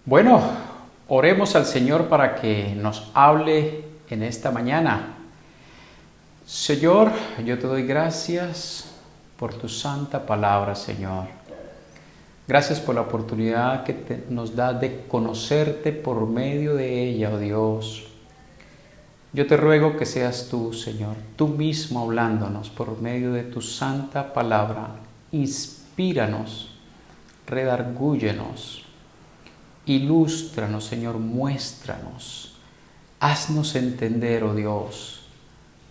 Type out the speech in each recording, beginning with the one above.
Bueno, oremos al Señor para que nos hable en esta mañana. Señor, yo te doy gracias por tu santa palabra, Señor. Gracias por la oportunidad que nos da de conocerte por medio de ella, oh Dios. Yo te ruego que seas tú, Señor, tú mismo hablándonos por medio de tu santa palabra. Inspíranos, redargúyenos. Ilústranos, Señor, muéstranos, haznos entender, oh Dios,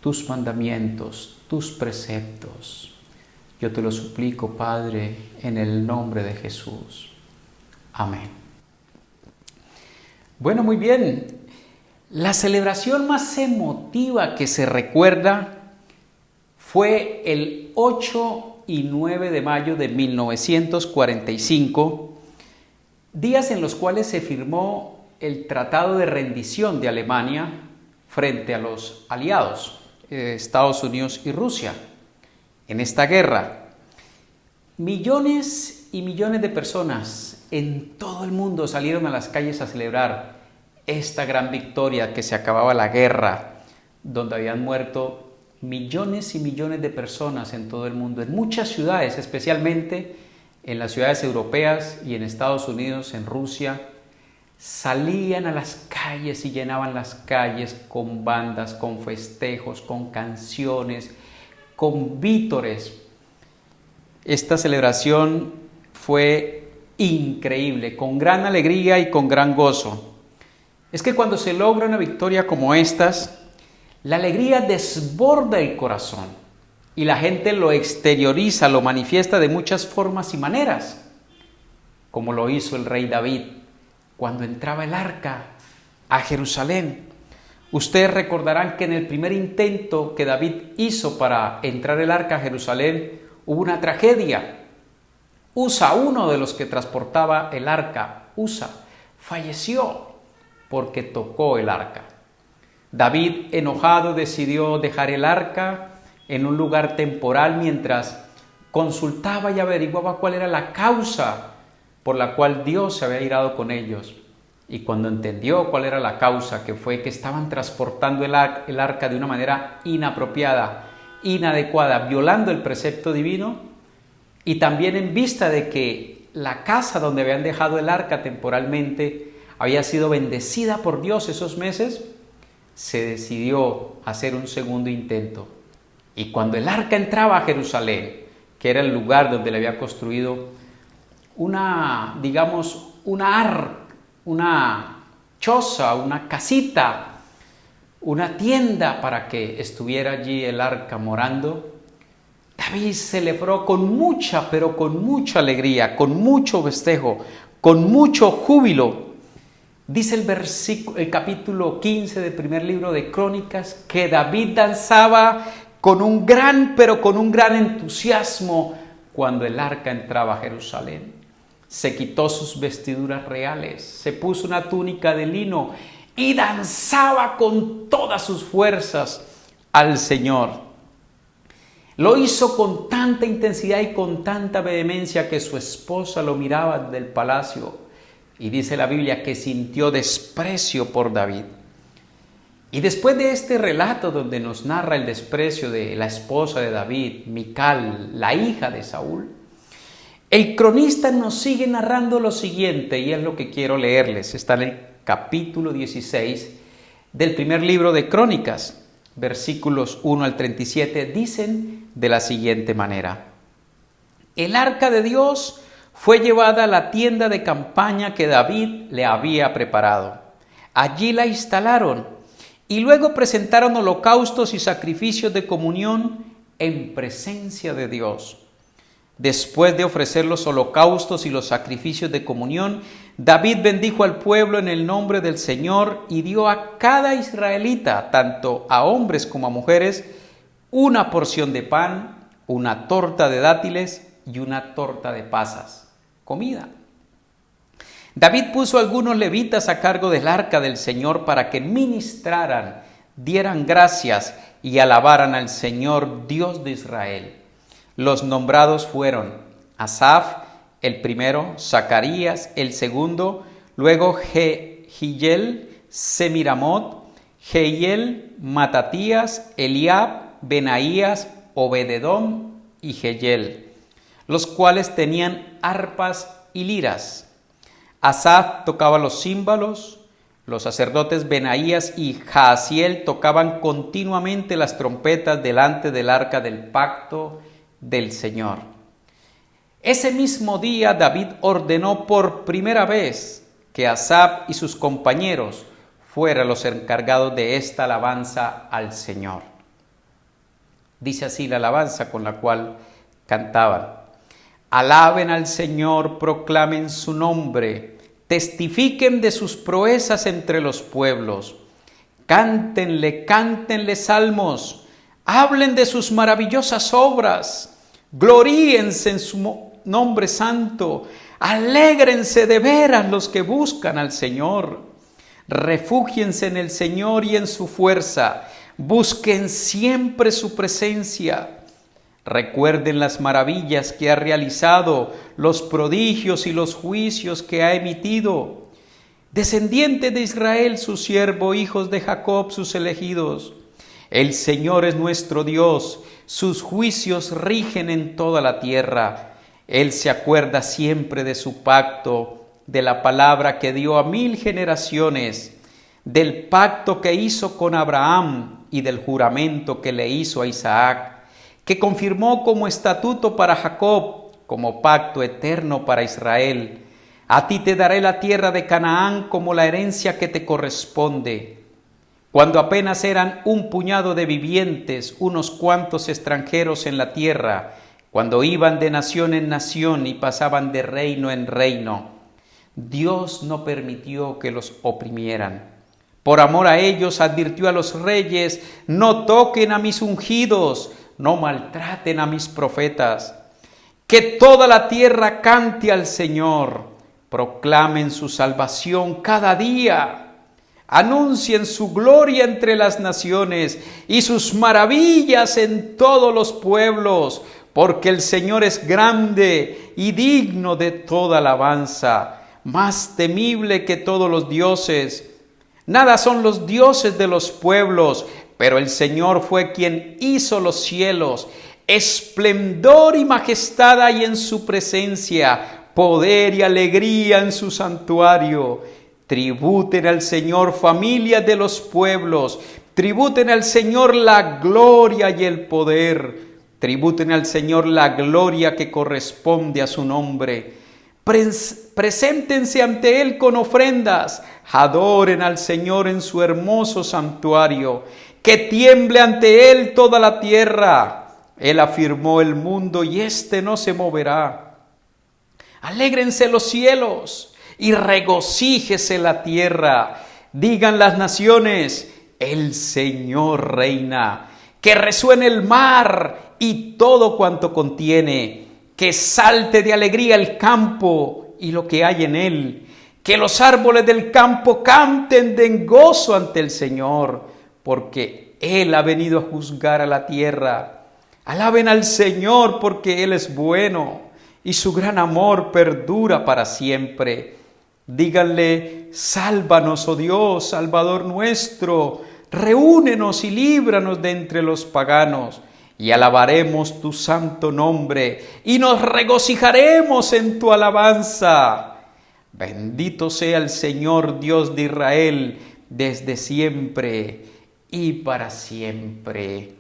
tus mandamientos, tus preceptos. Yo te lo suplico, Padre, en el nombre de Jesús. Amén. Bueno, muy bien. La celebración más emotiva que se recuerda fue el 8 y 9 de mayo de 1945, días en los cuales se firmó el Tratado de Rendición de Alemania frente a los aliados, Estados Unidos y Rusia. En esta guerra, millones y millones de personas en todo el mundo salieron a las calles a celebrar esta gran victoria, que se acababa la guerra, donde habían muerto millones y millones de personas en todo el mundo, en muchas ciudades, especialmente en las ciudades europeas y en Estados Unidos, en Rusia. Salían a las calles y llenaban las calles con bandas, con festejos, con canciones, con vítores. Esta celebración fue increíble, con gran alegría y con gran gozo. Es que cuando se logra una victoria como estas, la alegría desborda el corazón. Y la gente lo exterioriza, lo manifiesta de muchas formas y maneras, como lo hizo el rey David cuando entraba el arca a Jerusalén. Ustedes recordarán que en el primer intento que David hizo para entrar el arca a Jerusalén hubo una tragedia. Usa, uno de los que transportaba el arca, falleció porque tocó el arca. David, enojado, decidió dejar el arca en un lugar temporal mientras consultaba y averiguaba cuál era la causa por la cual Dios se había irado con ellos. Y cuando entendió cuál era la causa, que fue que estaban transportando el arca de una manera inapropiada, inadecuada, violando el precepto divino, y también en vista de que la casa donde habían dejado el arca temporalmente había sido bendecida por Dios esos meses, se decidió hacer un segundo intento. Y cuando el arca entraba a Jerusalén, que era el lugar donde le había construido una choza, una casita, una tienda para que estuviera allí el arca morando, David celebró con mucha alegría, con mucho festejo, con mucho júbilo. Dice el capítulo 15 del primer libro de Crónicas que David danzaba con un gran entusiasmo cuando el arca entraba a Jerusalén. Se quitó sus vestiduras reales, se puso una túnica de lino y danzaba con todas sus fuerzas al Señor. Lo hizo con tanta intensidad y con tanta vehemencia que su esposa lo miraba del palacio. Y dice la Biblia que sintió desprecio por David. Y después de este relato donde nos narra el desprecio de la esposa de David, Mical, la hija de Saúl, el cronista nos sigue narrando lo siguiente, y es lo que quiero leerles. Está en el capítulo 16 del primer libro de Crónicas, versículos 1 al 37, dicen de la siguiente manera: el arca de Dios fue llevada a la tienda de campaña que David le había preparado. Allí la instalaron y luego presentaron holocaustos y sacrificios de comunión en presencia de Dios. Después de ofrecer los holocaustos y los sacrificios de comunión, David bendijo al pueblo en el nombre del Señor y dio a cada israelita, tanto a hombres como a mujeres, una porción de pan, una torta de dátiles y una torta de pasas. Comida. David puso a algunos levitas a cargo del arca del Señor para que ministraran, dieran gracias y alabaran al Señor Dios de Israel. Los nombrados fueron Asaf, el primero, Zacarías, el segundo, luego Jehiel, Semiramot, Jehiel, Matatías, Eliab, Benaías, Obededom y Jehiel, los cuales tenían arpas y liras. Asaf tocaba los címbalos, los sacerdotes Benaías y Jaasiel tocaban continuamente las trompetas delante del arca del pacto del Señor. Ese mismo día David ordenó por primera vez que Asaf y sus compañeros fueran los encargados de esta alabanza al Señor. Dice así la alabanza con la cual cantaban: alaben al Señor, proclamen su nombre, testifiquen de sus proezas entre los pueblos, cántenle salmos, hablen de sus maravillosas obras, gloríense en su nombre santo, alégrense de veras los que buscan al Señor, refúgiense en el Señor y en su fuerza, busquen siempre su presencia. Recuerden las maravillas que ha realizado, los prodigios y los juicios que ha emitido. Descendiente de Israel, su siervo, hijos de Jacob, sus elegidos. El Señor es nuestro Dios, sus juicios rigen en toda la tierra. Él se acuerda siempre de su pacto, de la palabra que dio a 1000 generaciones, del pacto que hizo con Abraham y del juramento que le hizo a Isaac, que confirmó como estatuto para Jacob, como pacto eterno para Israel. A ti te daré la tierra de Canaán como la herencia que te corresponde. Cuando apenas eran un puñado de vivientes, unos cuantos extranjeros en la tierra, cuando iban de nación en nación y pasaban de reino en reino, Dios no permitió que los oprimieran. Por amor a ellos advirtió a los reyes: no toquen a mis ungidos, no maltraten a mis profetas. Que toda la tierra cante al Señor, proclamen su salvación cada día, anuncien su gloria entre las naciones y sus maravillas en todos los pueblos, porque el Señor es grande y digno de toda alabanza, más temible que todos los dioses. Nada son los dioses de los pueblos, pero el Señor fue quien hizo los cielos. Esplendor y majestad hay en su presencia, poder y alegría en su santuario. Tributen al Señor, familias de los pueblos, tributen al Señor la gloria y el poder. Tributen al Señor la gloria que corresponde a su nombre. Preséntense ante Él con ofrendas, adoren al Señor en su hermoso santuario. Que tiemble ante Él toda la tierra. Él afirmó el mundo y éste no se moverá. Alégrense los cielos y regocíjese la tierra. Digan las naciones: el Señor reina. Que resuene el mar y todo cuanto contiene. Que salte de alegría el campo y lo que hay en él. Que los árboles del campo canten de gozo ante el Señor, porque Él ha venido a juzgar a la tierra. Alaben al Señor, porque Él es bueno y su gran amor perdura para siempre. Díganle: sálvanos, oh Dios, Salvador nuestro, reúnenos y líbranos de entre los paganos, y alabaremos tu santo nombre, y nos regocijaremos en tu alabanza. Bendito sea el Señor Dios de Israel, desde siempre y para siempre.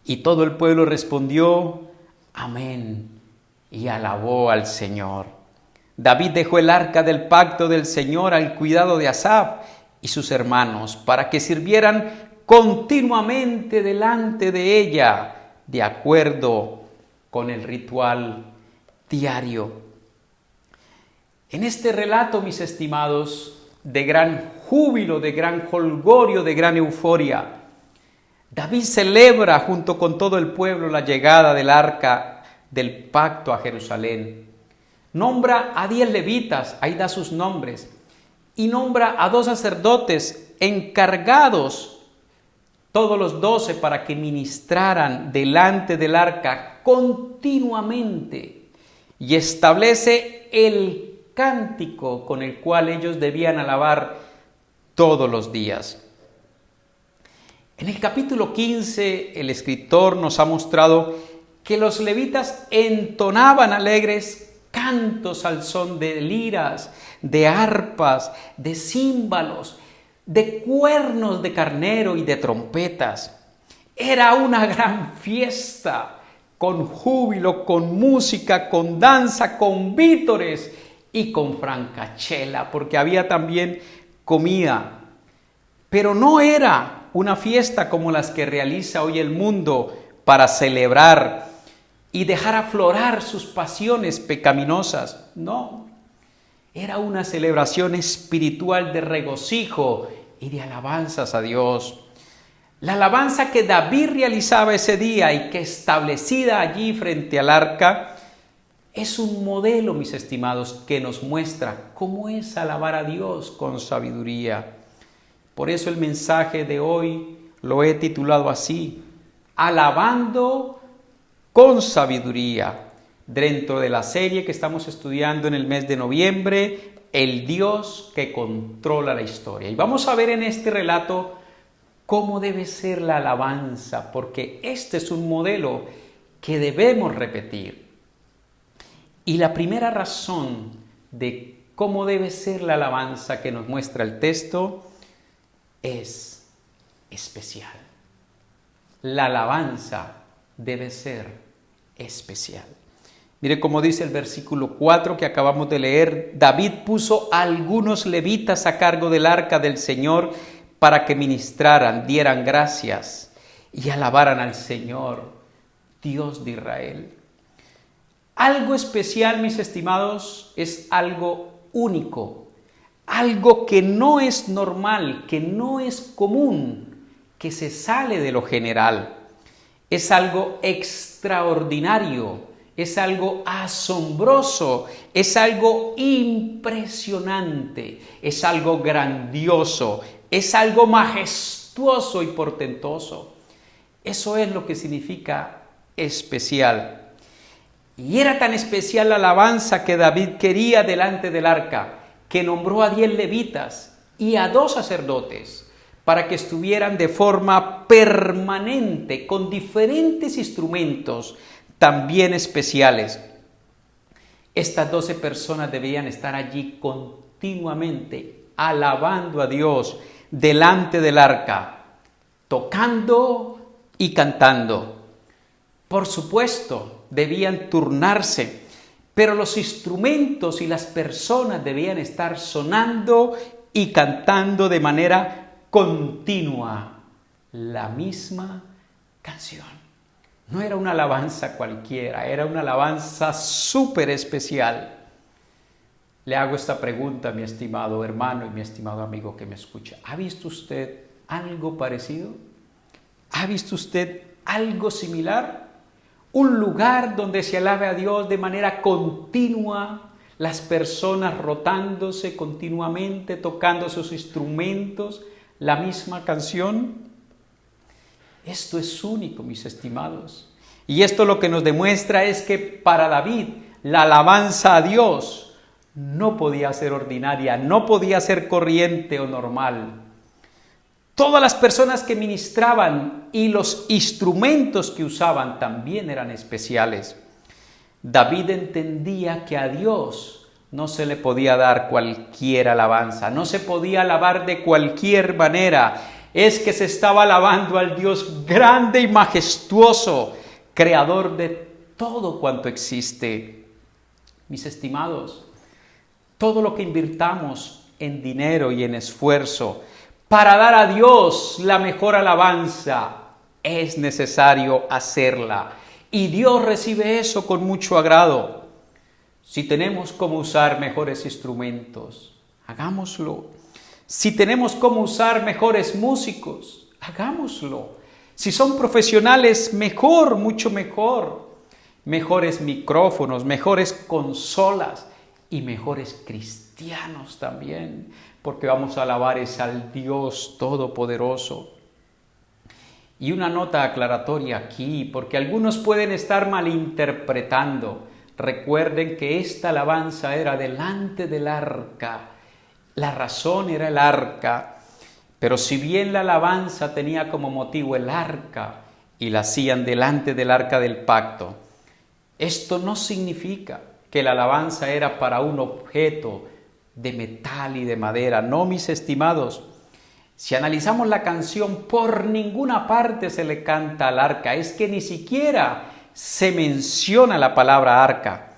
Y todo el pueblo respondió: amén, y alabó al Señor. David dejó el arca del pacto del Señor al cuidado de Asaf y sus hermanos, para que sirvieran continuamente delante de ella, de acuerdo con el ritual diario. En este relato, mis estimados, de gran júbilo, de gran jolgorio, de gran euforia, David celebra junto con todo el pueblo la llegada del arca del pacto a Jerusalén. Nombra a 10 levitas, ahí da sus nombres, y nombra a 2 sacerdotes encargados, todos los 12, para que ministraran delante del arca continuamente, y establece el cántico con el cual ellos debían alabar todos los días. En el capítulo 15, el escritor nos ha mostrado que los levitas entonaban alegres cantos al son de liras, de arpas, de címbalos, de cuernos de carnero y de trompetas. Era una gran fiesta, con júbilo, con música, con danza, con vítores y con francachela, porque había también comida. Pero no era una fiesta como las que realiza hoy el mundo para celebrar y dejar aflorar sus pasiones pecaminosas. No, era una celebración espiritual de regocijo y de alabanzas a Dios. La alabanza que David realizaba ese día y que establecida allí frente al arca es un modelo, mis estimados, que nos muestra cómo es alabar a Dios con sabiduría. Por eso el mensaje de hoy lo he titulado así: alabando con sabiduría, dentro de la serie que estamos estudiando en el mes de noviembre, el Dios que controla la historia. Y vamos a ver en este relato cómo debe ser la alabanza, porque este es un modelo que debemos repetir. Y la primera razón de cómo debe ser la alabanza que nos muestra el texto es especial. La alabanza debe ser especial. Mire cómo dice el versículo 4 que acabamos de leer: David puso a algunos levitas a cargo del arca del Señor para que ministraran, dieran gracias y alabaran al Señor, Dios de Israel. Algo especial, mis estimados, es algo único, algo que no es normal, que no es común, que se sale de lo general. Es algo extraordinario, es algo asombroso, es algo impresionante, es algo grandioso, es algo majestuoso y portentoso. Eso es lo que significa especial. Y era tan especial la alabanza que David quería delante del arca, que nombró a 10 levitas y a 2 sacerdotes para que estuvieran de forma permanente con diferentes instrumentos también especiales. Estas 12 personas debían estar allí continuamente alabando a Dios delante del arca, tocando y cantando. Por supuesto, debían turnarse, pero los instrumentos y las personas debían estar sonando y cantando de manera continua la misma canción. No era una alabanza cualquiera, era una alabanza súper especial. Le hago esta pregunta, mi estimado hermano y mi estimado amigo que me escucha. ¿Ha visto usted algo parecido? ¿Ha visto usted algo similar? Un lugar donde se alabe a Dios de manera continua, las personas rotándose continuamente, tocando sus instrumentos, la misma canción. Esto es único, mis estimados. Y esto lo que nos demuestra es que para David la alabanza a Dios no podía ser ordinaria, no podía ser corriente o normal. Todas las personas que ministraban y los instrumentos que usaban también eran especiales. David entendía que a Dios no se le podía dar cualquier alabanza, no se podía alabar de cualquier manera. Es que se estaba alabando al Dios grande y majestuoso, creador de todo cuanto existe. Mis estimados, todo lo que invirtamos en dinero y en esfuerzo para dar a Dios la mejor alabanza, es necesario hacerla. Y Dios recibe eso con mucho agrado. Si tenemos cómo usar mejores instrumentos, hagámoslo. Si tenemos cómo usar mejores músicos, hagámoslo. Si son profesionales, mejor, mucho mejor. Mejores micrófonos, mejores consolas y mejores cristianos también, porque vamos a alabar al Dios Todopoderoso. Y una nota aclaratoria aquí, porque algunos pueden estar malinterpretando. Recuerden que esta alabanza era delante del arca. La razón era el arca, pero si bien la alabanza tenía como motivo el arca y la hacían delante del arca del pacto, esto no significa que la alabanza era para un objeto de metal y de madera. No, mis estimados. Si analizamos la canción, por ninguna parte se le canta al arca. Es que ni siquiera se menciona la palabra arca.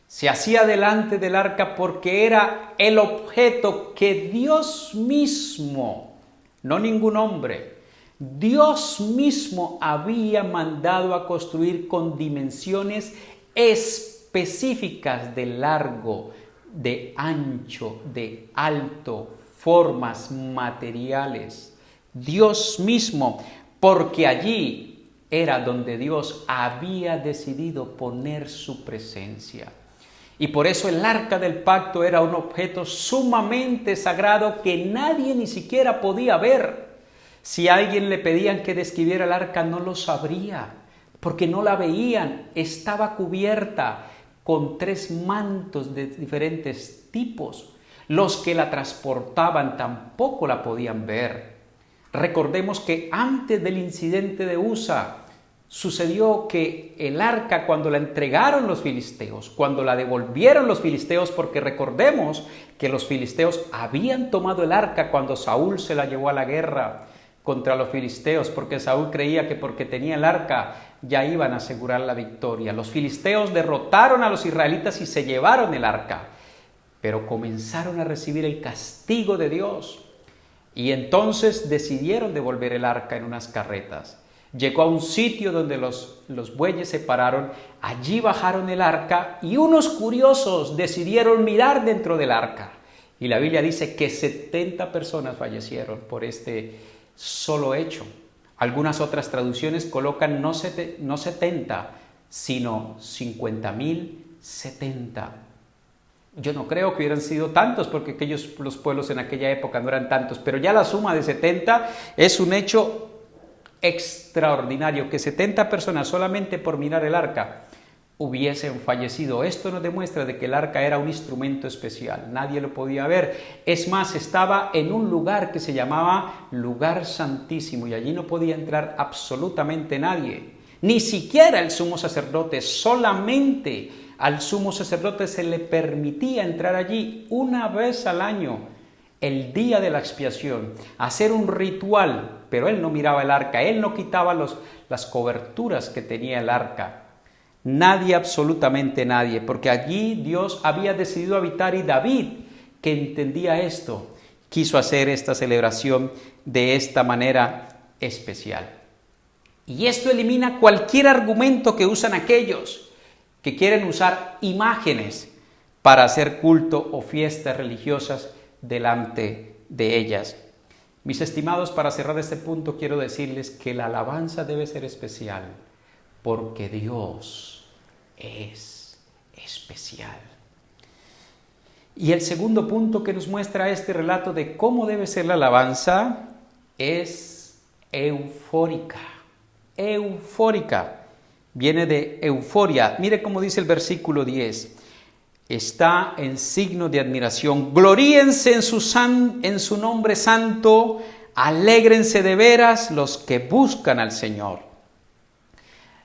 Se hacía delante del arca porque era el objeto que Dios mismo, no ningún hombre, Dios mismo había mandado a construir con dimensiones específicas de largo, de ancho, de alto, formas materiales. Dios mismo, porque allí era donde Dios había decidido poner su presencia. Y por eso el arca del pacto era un objeto sumamente sagrado que nadie ni siquiera podía ver. Si a alguien le pedían que describiera el arca, no lo sabría, porque no la veían. Estaba cubierta con 3 mantos de diferentes tipos. Los que la transportaban tampoco la podían ver. Recordemos que antes del incidente de Uza, sucedió que el arca, cuando la entregaron los filisteos, cuando la devolvieron los filisteos, porque recordemos que los filisteos habían tomado el arca cuando Saúl se la llevó a la guerra contra los filisteos, porque Saúl creía que porque tenía el arca ya iban a asegurar la victoria. Los filisteos derrotaron a los israelitas y se llevaron el arca, pero comenzaron a recibir el castigo de Dios y entonces decidieron devolver el arca en unas carretas. Llegó a un sitio donde los bueyes se pararon, allí bajaron el arca y unos curiosos decidieron mirar dentro del arca. Y la Biblia dice que 70 personas fallecieron por este solo hecho. Algunas otras traducciones colocan no 70, sino 50.070. Yo no creo que hubieran sido tantos, porque los pueblos en aquella época no eran tantos, pero ya la suma de 70 es un hecho extraordinario, que 70 personas solamente por mirar el arca hubiesen fallecido. Esto nos demuestra de que el arca era un instrumento especial, nadie lo podía ver. Es más, estaba en un lugar que se llamaba lugar santísimo y allí no podía entrar absolutamente nadie, ni siquiera el sumo sacerdote. Solamente al sumo sacerdote se le permitía entrar allí una vez al año, el día de la expiación, hacer un ritual, pero él no miraba el arca, él no quitaba las coberturas que tenía el arca. Nadie, absolutamente nadie, porque allí Dios había decidido habitar y David, que entendía esto, quiso hacer esta celebración de esta manera especial. Y esto elimina cualquier argumento que usan aquellos que quieren usar imágenes para hacer culto o fiestas religiosas delante de ellas. Mis estimados, para cerrar este punto quiero decirles que la alabanza debe ser especial porque Dios es especial. Y el segundo punto que nos muestra este relato de cómo debe ser la alabanza es eufórica. Eufórica. Viene de euforia. Mire cómo dice el versículo 10. Está en signo de admiración. Gloríense en su nombre santo, alégrense de veras los que buscan al Señor.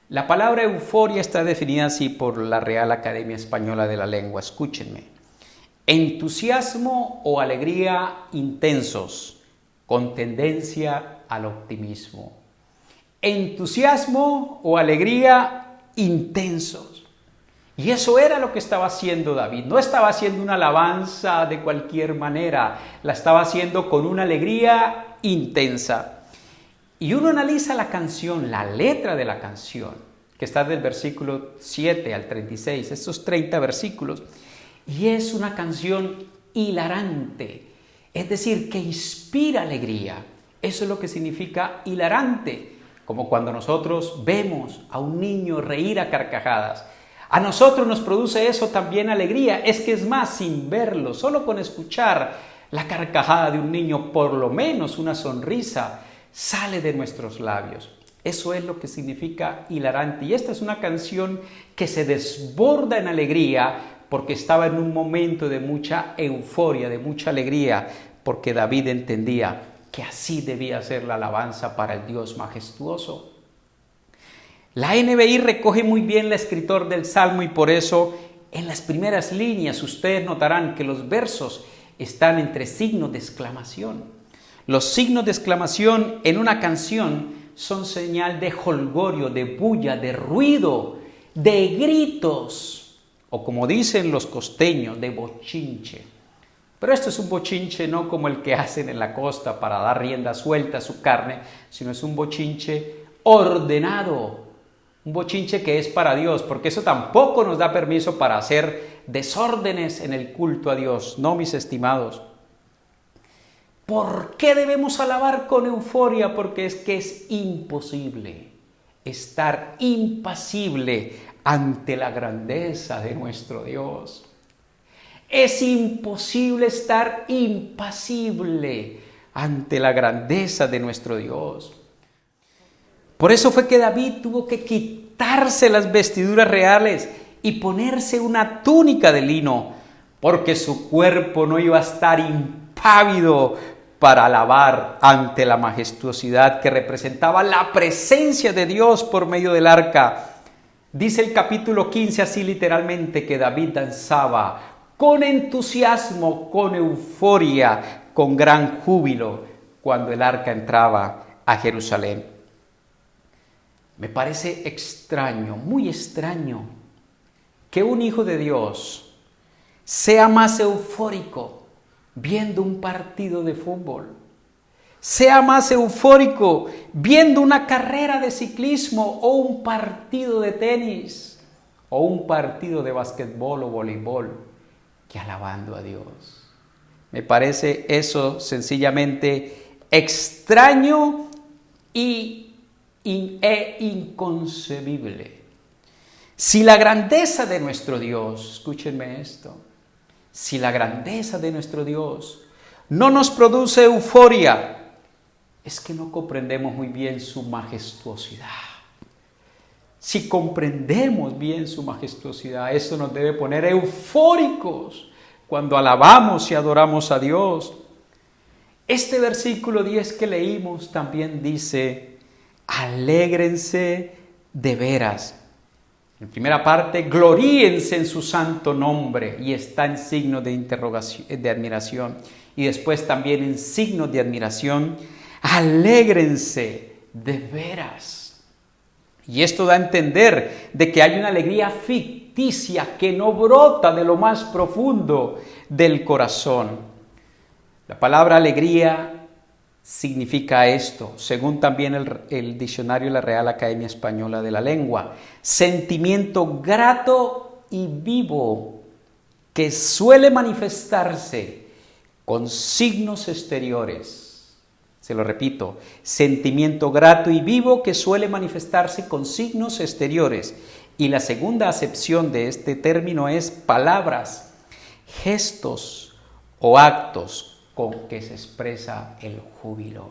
La palabra euforia está definida así por la Real Academia Española de la Lengua. Escúchenme. Entusiasmo o alegría intensos, con tendencia al optimismo. Entusiasmo o alegría intensos. Y eso era lo que estaba haciendo David. No estaba haciendo una alabanza de cualquier manera, la estaba haciendo con una alegría intensa. Y uno analiza la canción, la letra de la canción, que está del versículo 7 al 36, estos 30 versículos, y es una canción hilarante, es decir, que inspira alegría. Eso es lo que significa hilarante, como cuando nosotros vemos a un niño reír a carcajadas. A nosotros nos produce eso también alegría. Es que es más, sin verlo, solo con escuchar la carcajada de un niño, por lo menos una sonrisa sale de nuestros labios. Eso es lo que significa hilarante. Y esta es una canción que se desborda en alegría porque estaba en un momento de mucha euforia, de mucha alegría, porque David entendía que así debía ser la alabanza para el Dios majestuoso. La NBI recoge muy bien el escritor del Salmo y por eso en las primeras líneas ustedes notarán que los versos están entre signos de exclamación. Los signos de exclamación en una canción son señal de jolgorio, de bulla, de ruido, de gritos, o como dicen los costeños, de bochinche. Pero esto es un bochinche no como el que hacen en la costa para dar rienda suelta a su carne, sino es un bochinche ordenado, un bochinche que es para Dios, porque eso tampoco nos da permiso para hacer desórdenes en el culto a Dios, no, mis estimados. ¿Por qué debemos alabar con euforia? Porque es que es imposible estar impasible ante la grandeza de nuestro Dios. Es imposible estar impasible ante la grandeza de nuestro Dios. Por eso fue que David tuvo que quitarse las vestiduras reales y ponerse una túnica de lino, porque su cuerpo no iba a estar impávido para alabar ante la majestuosidad que representaba la presencia de Dios por medio del arca. Dice el capítulo 15 así literalmente que David danzaba con entusiasmo, con euforia, con gran júbilo cuando el arca entraba a Jerusalén. Me parece extraño, muy extraño, que un hijo de Dios sea más eufórico viendo un partido de fútbol, sea más eufórico viendo una carrera de ciclismo o un partido de tenis o un partido de basquetbol o voleibol que alabando a Dios. Me parece eso sencillamente extraño e inconcebible. Si la grandeza de nuestro Dios, escúchenme esto, si la grandeza de nuestro Dios no nos produce euforia, es que no comprendemos muy bien su majestuosidad. Si comprendemos bien su majestuosidad, eso nos debe poner eufóricos cuando alabamos y adoramos a Dios. Este versículo 10 que leímos también dice, alégrense de veras. En primera parte, gloríense en su santo nombre y está en signo de interrogación, de admiración. Y después también en signo de admiración, alégrense de veras. Y esto da a entender de que hay una alegría ficticia que no brota de lo más profundo del corazón. La palabra alegría significa esto, según también el diccionario de la Real Academia Española de la Lengua, sentimiento grato y vivo que suele manifestarse con signos exteriores. Se lo repito, sentimiento grato y vivo que suele manifestarse con signos exteriores. Y la segunda acepción de este término es palabras, gestos o actos con que se expresa el júbilo.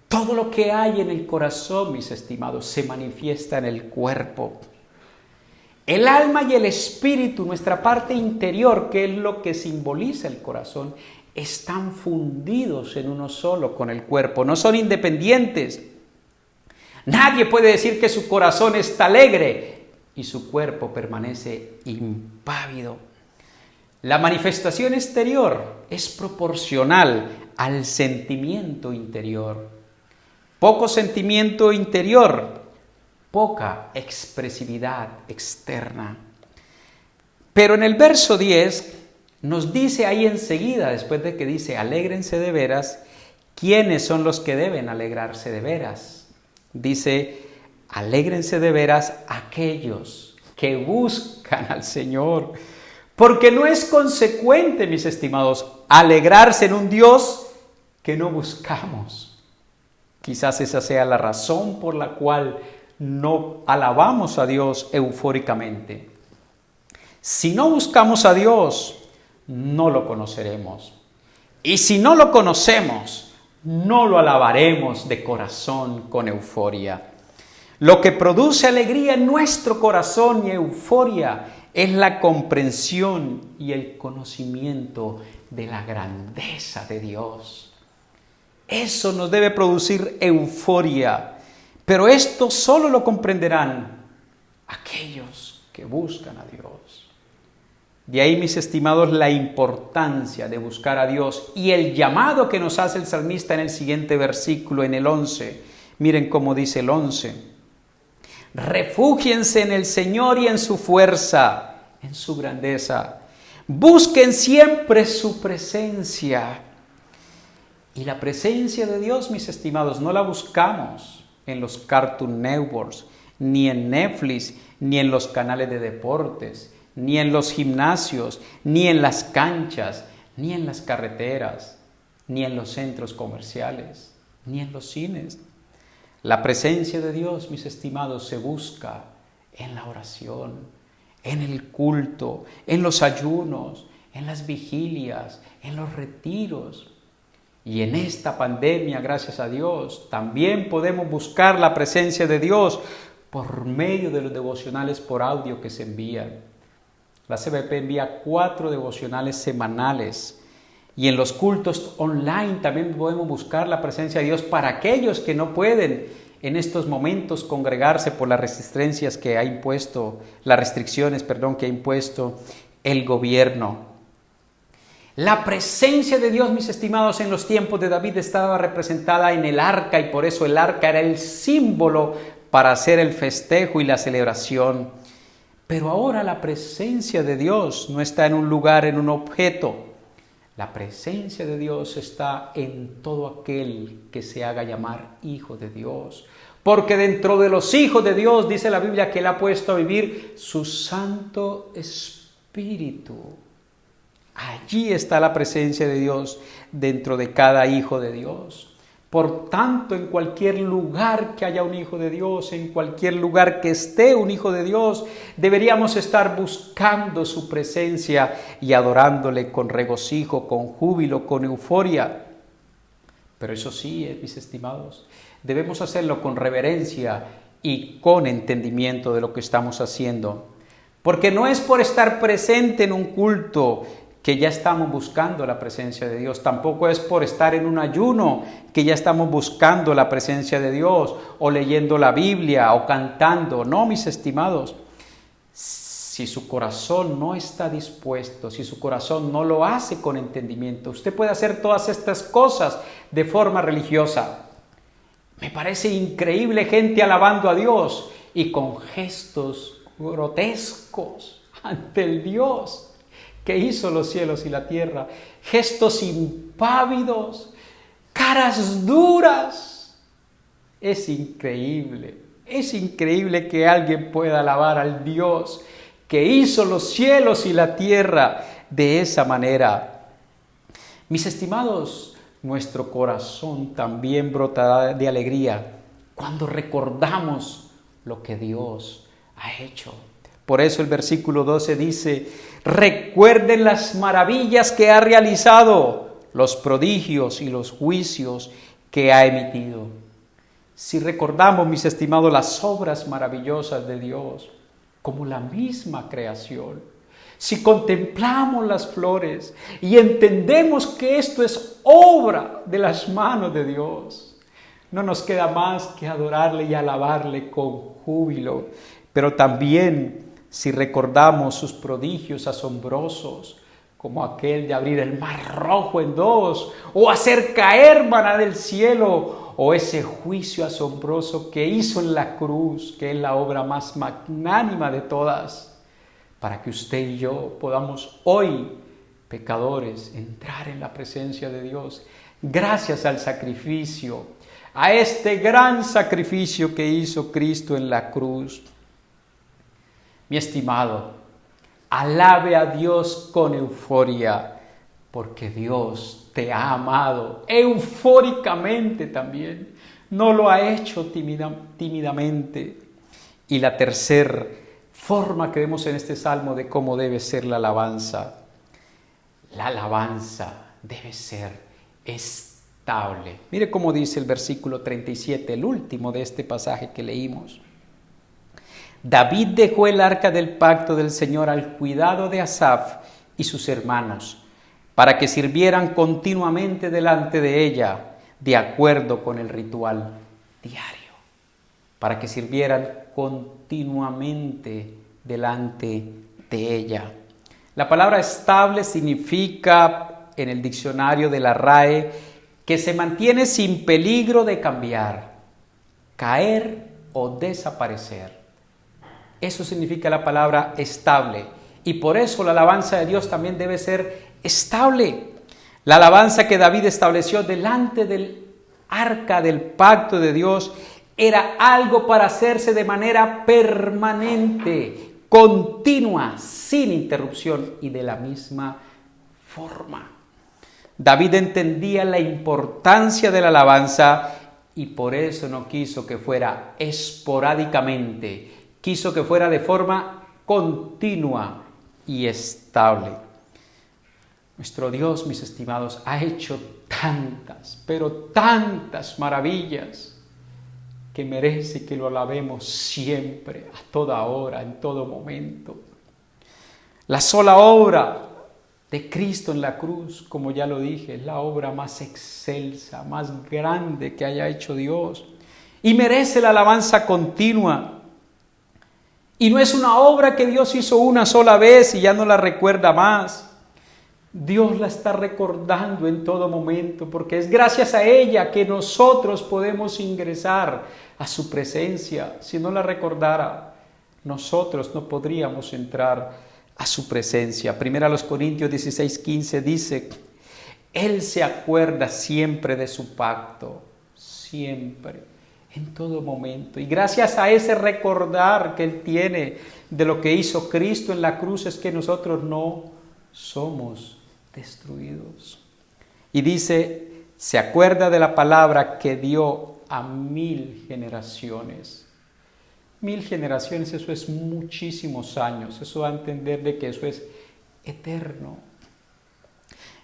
Todo lo que hay en el corazón, mis estimados, se manifiesta en el cuerpo. El alma y el espíritu, nuestra parte interior, que es lo que simboliza el corazón, están fundidos en uno solo con el cuerpo, no son independientes. Nadie puede decir que su corazón está alegre y su cuerpo permanece impávido. La manifestación exterior es proporcional al sentimiento interior. Poco sentimiento interior, poca expresividad externa. Pero en el verso 10 nos dice ahí enseguida, después de que dice alégrense de veras, ¿quiénes son los que deben alegrarse de veras? Dice, alégrense de veras aquellos que buscan al Señor. Porque no es consecuente, mis estimados, alegrarse en un Dios que no buscamos. Quizás esa sea la razón por la cual no alabamos a Dios eufóricamente. Si no buscamos a Dios, no lo conoceremos. Y si no lo conocemos, no lo alabaremos de corazón con euforia. Lo que produce alegría en nuestro corazón y euforia es la comprensión y el conocimiento de la grandeza de Dios. Eso nos debe producir euforia, pero esto solo lo comprenderán aquellos que buscan a Dios. De ahí, mis estimados, la importancia de buscar a Dios y el llamado que nos hace el salmista en el siguiente versículo, en el 11. Miren cómo dice el 11. Refúgiense en el Señor y en su fuerza, en su grandeza. Busquen siempre su presencia. Y la presencia de Dios, mis estimados, no la buscamos en los Cartoon Networks, ni en Netflix, ni en los canales de deportes, ni en los gimnasios, ni en las canchas, ni en las carreteras, ni en los centros comerciales, ni en los cines. La presencia de Dios, mis estimados, se busca en la oración, en el culto, en los ayunos, en las vigilias, en los retiros. Y en esta pandemia, gracias a Dios, también podemos buscar la presencia de Dios por medio de los devocionales por audio que se envían. La CBP envía 4 devocionales semanales. Y en los cultos online también podemos buscar la presencia de Dios para aquellos que no pueden en estos momentos congregarse por las restricciones que ha impuesto el gobierno. La presencia de Dios, mis estimados, en los tiempos de David estaba representada en el arca, y por eso el arca era el símbolo para hacer el festejo y la celebración. Pero ahora la presencia de Dios no está en un lugar, en un objeto. La presencia de Dios está en todo aquel que se haga llamar hijo de Dios. Porque dentro de los hijos de Dios, dice la Biblia, que Él ha puesto a vivir su Santo Espíritu. Allí está la presencia de Dios dentro de cada hijo de Dios. Por tanto, en cualquier lugar que haya un hijo de Dios, en cualquier lugar que esté un hijo de Dios, deberíamos estar buscando su presencia y adorándole con regocijo, con júbilo, con euforia. Pero eso sí, mis estimados, debemos hacerlo con reverencia y con entendimiento de lo que estamos haciendo. Porque no es por estar presente en un culto que ya estamos buscando la presencia de Dios. Tampoco es por estar en un ayuno que ya estamos buscando la presencia de Dios, o leyendo la Biblia, o cantando. No, mis estimados. Si su corazón no está dispuesto, si su corazón no lo hace con entendimiento, usted puede hacer todas estas cosas de forma religiosa. Me parece increíble gente alabando a Dios y con gestos grotescos ante el Dios que hizo los cielos y la tierra, gestos impávidos, caras duras. Es increíble que alguien pueda alabar al Dios que hizo los cielos y la tierra de esa manera. Mis estimados, nuestro corazón también brotará de alegría cuando recordamos lo que Dios ha hecho. Por eso el versículo 12 dice: recuerden las maravillas que ha realizado, los prodigios y los juicios que ha emitido. Si recordamos, mis estimados, las obras maravillosas de Dios, como la misma creación, si contemplamos las flores y entendemos que esto es obra de las manos de Dios, no nos queda más que adorarle y alabarle con júbilo. Pero también, si recordamos sus prodigios asombrosos, como aquel de abrir el mar rojo en dos, o hacer caer maná del cielo, o ese juicio asombroso que hizo en la cruz, que es la obra más magnánima de todas, para que usted y yo podamos hoy, pecadores, entrar en la presencia de Dios, gracias al sacrificio, a este gran sacrificio que hizo Cristo en la cruz. Mi estimado, alabe a Dios con euforia, porque Dios te ha amado eufóricamente también. No lo ha hecho tímidamente. Y la tercera forma que vemos en este salmo de cómo debe ser la alabanza debe ser estable. Mire cómo dice el versículo 37, el último de este pasaje que leímos. David dejó el arca del pacto del Señor al cuidado de Asaf y sus hermanos, para que sirvieran continuamente delante de ella, de acuerdo con el ritual diario. Para que sirvieran continuamente delante de ella. La palabra estable significa, en el diccionario de la RAE, que se mantiene sin peligro de cambiar, caer o desaparecer. Eso significa la palabra estable. Y por eso la alabanza de Dios también debe ser estable. La alabanza que David estableció delante del arca del pacto de Dios era algo para hacerse de manera permanente, continua, sin interrupción y de la misma forma. David entendía la importancia de la alabanza y por eso no quiso que fuera esporádicamente, quiso que fuera de forma continua y estable. Nuestro Dios, mis estimados, ha hecho tantas, pero tantas maravillas que merece que lo alabemos siempre, a toda hora, en todo momento. La sola obra de Cristo en la cruz, como ya lo dije, es la obra más excelsa, más grande que haya hecho Dios. Y merece la alabanza continua. Y no es una obra que Dios hizo una sola vez y ya no la recuerda más. Dios la está recordando en todo momento, porque es gracias a ella que nosotros podemos ingresar a su presencia. Si no la recordara, nosotros no podríamos entrar a su presencia. Primera a los Corintios 16:15 dice, Él se acuerda siempre de su pacto, siempre, en todo momento. Y gracias a ese recordar que Él tiene de lo que hizo Cristo en la cruz es que nosotros no somos destruidos. Y dice, se acuerda de la palabra que dio a 1000 generaciones. 1000 generaciones, eso es muchísimos años. Eso da a entender de que eso es eterno.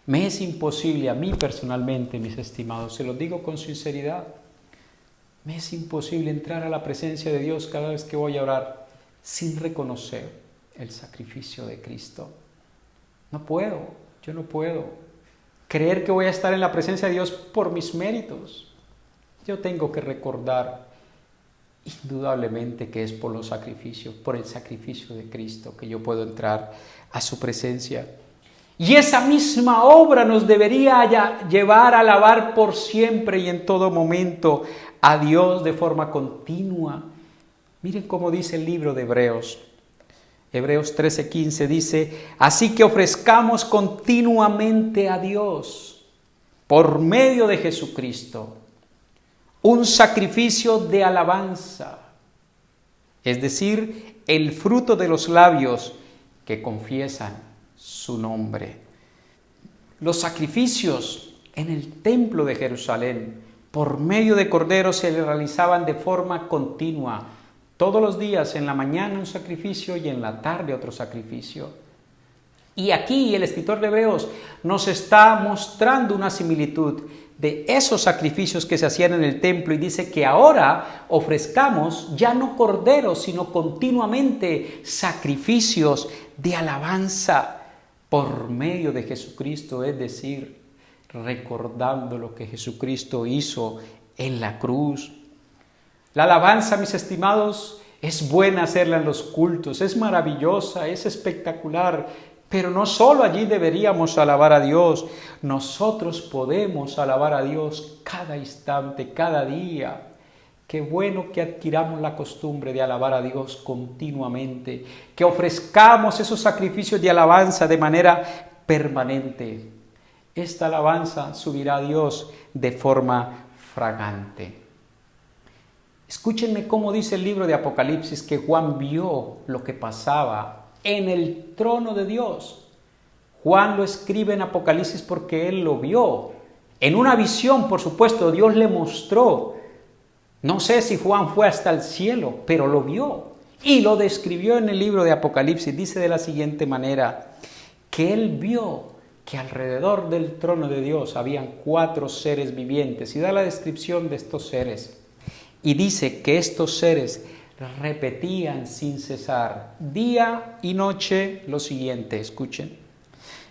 Me es imposible a mí personalmente, mis estimados, se lo digo con sinceridad, me es imposible entrar a la presencia de Dios cada vez que voy a orar sin reconocer el sacrificio de Cristo. No puedo, yo no puedo creer que voy a estar en la presencia de Dios por mis méritos. Yo tengo que recordar indudablemente que es por los sacrificios, por el sacrificio de Cristo que yo puedo entrar a su presencia. Y esa misma obra nos debería llevar a alabar por siempre y en todo momento a Dios de forma continua. Miren cómo dice el libro de Hebreos. Hebreos 13:15 dice, así que ofrezcamos continuamente a Dios por medio de Jesucristo un sacrificio de alabanza, es decir, el fruto de los labios que confiesan su nombre. Los sacrificios en el templo de Jerusalén por medio de corderos se realizaban de forma continua. Todos los días, en la mañana un sacrificio y en la tarde otro sacrificio. Y aquí el escritor de Hebreos nos está mostrando una similitud de esos sacrificios que se hacían en el templo y dice que ahora ofrezcamos ya no corderos, sino continuamente sacrificios de alabanza por medio de Jesucristo, es decir, recordando lo que Jesucristo hizo en la cruz. La alabanza, mis estimados, es buena hacerla en los cultos, es maravillosa, es espectacular, pero no solo allí deberíamos alabar a Dios, nosotros podemos alabar a Dios cada instante, cada día. Qué bueno que adquiramos la costumbre de alabar a Dios continuamente, que ofrezcamos esos sacrificios de alabanza de manera permanente. Esta alabanza subirá a Dios de forma fragante. Escúchenme cómo dice el libro de Apocalipsis que Juan vio lo que pasaba en el trono de Dios. Juan lo escribe en Apocalipsis porque él lo vio. En una visión, por supuesto, Dios le mostró. No sé si Juan fue hasta el cielo, pero lo vio. Y lo describió en el libro de Apocalipsis. Dice de la siguiente manera, que él vio que alrededor del trono de Dios habían 4 seres vivientes, y da la descripción de estos seres. Y dice que estos seres repetían sin cesar, día y noche, lo siguiente, escuchen: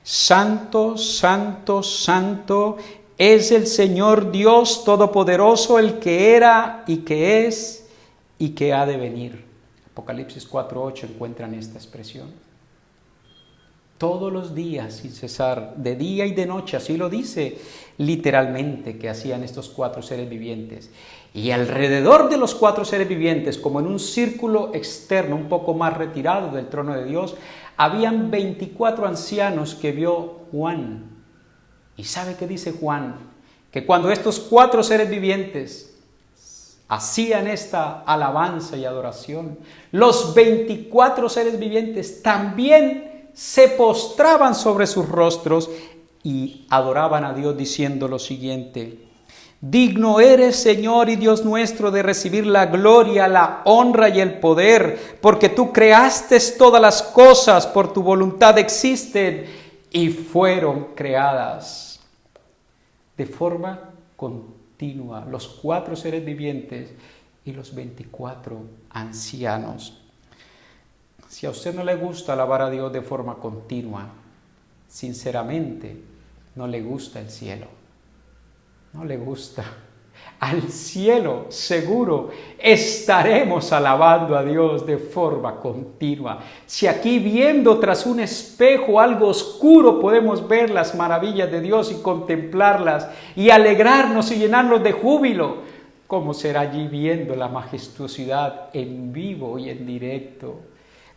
Santo, santo, santo es el Señor Dios Todopoderoso, el que era y que es y que ha de venir. Apocalipsis 4:8 encuentran esta expresión. Todos los días sin cesar, de día y de noche, así lo dice literalmente que hacían estos 4 seres vivientes. Y alrededor de los 4 seres vivientes, como en un círculo externo un poco más retirado del trono de Dios, habían 24 ancianos que vio Juan. ¿Y sabe qué dice Juan? Que cuando estos 4 seres vivientes hacían esta alabanza y adoración, los 24 seres vivientes también se postraban sobre sus rostros y adoraban a Dios diciendo lo siguiente: digno eres, Señor y Dios nuestro, de recibir la gloria, la honra y el poder, porque tú creaste todas las cosas, por tu voluntad existen y fueron creadas. De forma continua, los 4 seres vivientes y los 24 ancianos. Si a usted no le gusta alabar a Dios de forma continua, sinceramente, no le gusta el cielo. No le gusta. Al cielo, seguro, estaremos alabando a Dios de forma continua. Si aquí viendo tras un espejo algo oscuro podemos ver las maravillas de Dios y contemplarlas y alegrarnos y llenarnos de júbilo, ¿cómo será allí viendo la majestuosidad en vivo y en directo?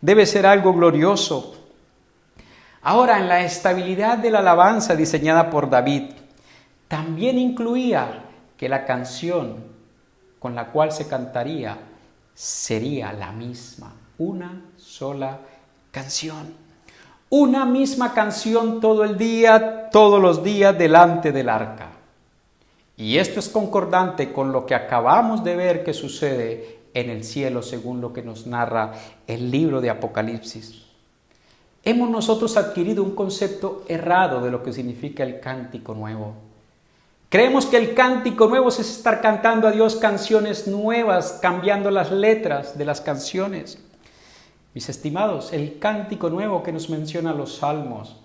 Debe ser algo glorioso. Ahora, en la estabilidad de la alabanza diseñada por David, también incluía que la canción con la cual se cantaría sería la misma, una sola canción. Una misma canción todo el día, todos los días delante del arca. Y esto es concordante con lo que acabamos de ver que sucede en el cielo, según lo que nos narra el libro de Apocalipsis. Hemos nosotros adquirido un concepto errado de lo que significa el cántico nuevo. Creemos que el cántico nuevo es estar cantando a Dios canciones nuevas, cambiando las letras de las canciones. Mis estimados, el cántico nuevo que nos menciona los salmos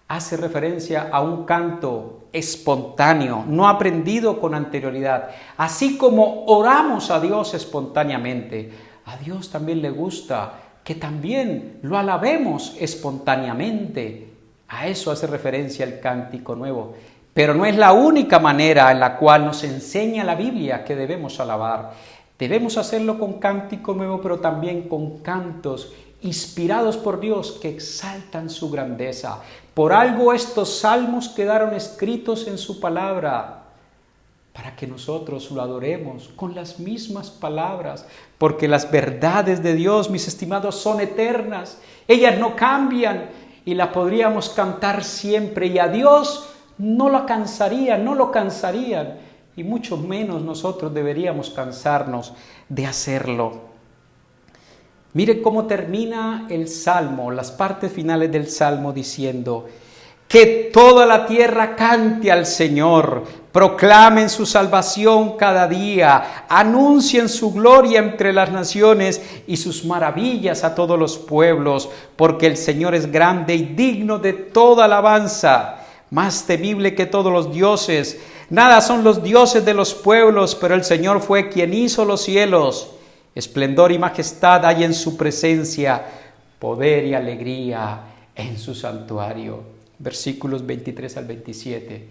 hace referencia a un canto espontáneo, no aprendido con anterioridad. Así como oramos a Dios espontáneamente, a Dios también le gusta que también lo alabemos espontáneamente. A eso hace referencia el cántico nuevo. Pero no es la única manera en la cual nos enseña la Biblia que debemos alabar. Debemos hacerlo con cántico nuevo, pero también con cantos inspirados por Dios que exaltan su grandeza. Por algo estos salmos quedaron escritos en su palabra, para que nosotros lo adoremos con las mismas palabras, porque las verdades de Dios, mis estimados, son eternas. Ellas no cambian y las podríamos cantar siempre, y a Dios no lo cansarían, y mucho menos nosotros deberíamos cansarnos de hacerlo. Mire cómo termina el Salmo, las partes finales del Salmo diciendo: que toda la tierra cante al Señor, proclamen su salvación cada día, anuncien su gloria entre las naciones y sus maravillas a todos los pueblos, porque el Señor es grande y digno de toda alabanza, más temible que todos los dioses. Nada son los dioses de los pueblos, pero el Señor fue quien hizo los cielos. Esplendor y majestad hay en su presencia, poder y alegría en su santuario. Versículos 23 al 27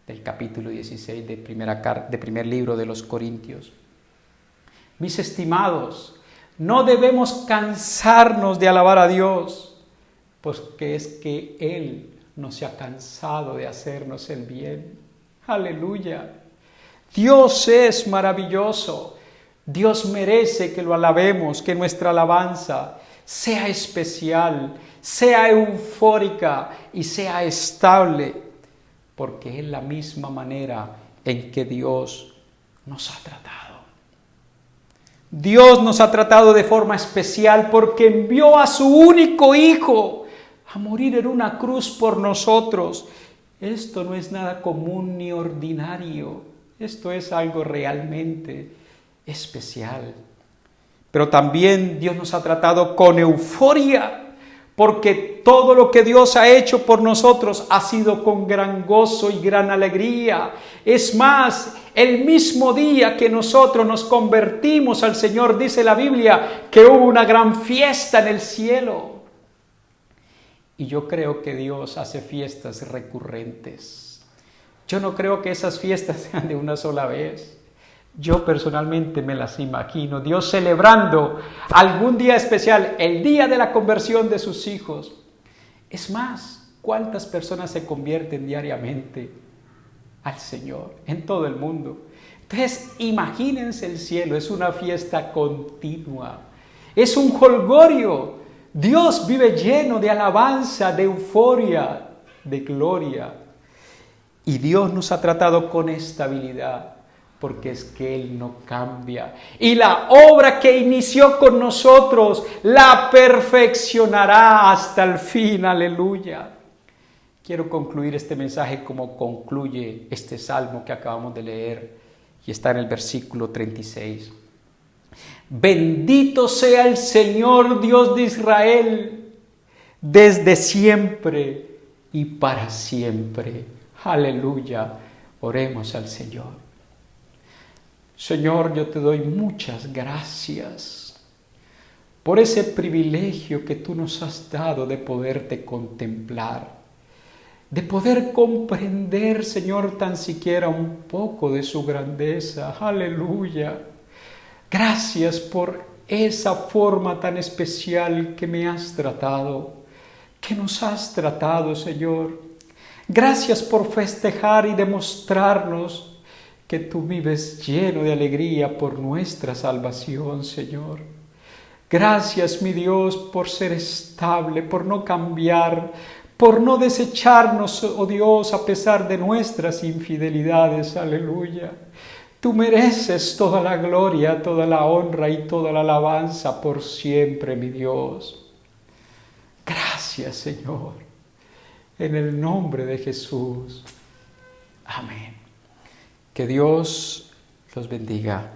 del capítulo 16 del primer libro de los Corintios. Mis estimados, no debemos cansarnos de alabar a Dios, porque es que Él no se ha cansado de hacernos el bien. Aleluya. Dios es maravilloso. Dios merece que lo alabemos, que nuestra alabanza sea especial, sea eufórica y sea estable, porque es la misma manera en que Dios nos ha tratado. Dios nos ha tratado de forma especial porque envió a su único Hijo a morir en una cruz por nosotros. Esto no es nada común ni ordinario. Esto es algo realmente especial. Pero también Dios nos ha tratado con euforia, porque todo lo que Dios ha hecho por nosotros ha sido con gran gozo y gran alegría. Es más, el mismo día que nosotros nos convertimos al Señor, dice la Biblia, que hubo una gran fiesta en el cielo. Y yo creo que Dios hace fiestas recurrentes. Yo no creo que esas fiestas sean de una sola vez. Yo personalmente me las imagino, Dios celebrando algún día especial, el día de la conversión de sus hijos. Es más, ¿cuántas personas se convierten diariamente al Señor en todo el mundo? Entonces, imagínense el cielo, es una fiesta continua, es un jolgorio. Dios vive lleno de alabanza, de euforia, de gloria. Y Dios nos ha tratado con estabilidad, porque es que Él no cambia. Y la obra que inició con nosotros la perfeccionará hasta el fin. Aleluya. Quiero concluir este mensaje como concluye este salmo que acabamos de leer, y está en el versículo 36. Bendito sea el Señor Dios de Israel, desde siempre y para siempre. Aleluya. Oremos al Señor. Señor, yo te doy muchas gracias por ese privilegio que tú nos has dado de poderte contemplar, de poder comprender, Señor, tan siquiera un poco de su grandeza. Aleluya. Gracias por esa forma tan especial que me has tratado, que nos has tratado, Señor. Gracias por festejar y demostrarnos que tú vives lleno de alegría por nuestra salvación, Señor. Gracias, mi Dios, por ser estable, por no cambiar, por no desecharnos, oh Dios, a pesar de nuestras infidelidades. Aleluya. Tú mereces toda la gloria, toda la honra y toda la alabanza por siempre, mi Dios. Gracias, Señor. En el nombre de Jesús. Amén. Que Dios los bendiga.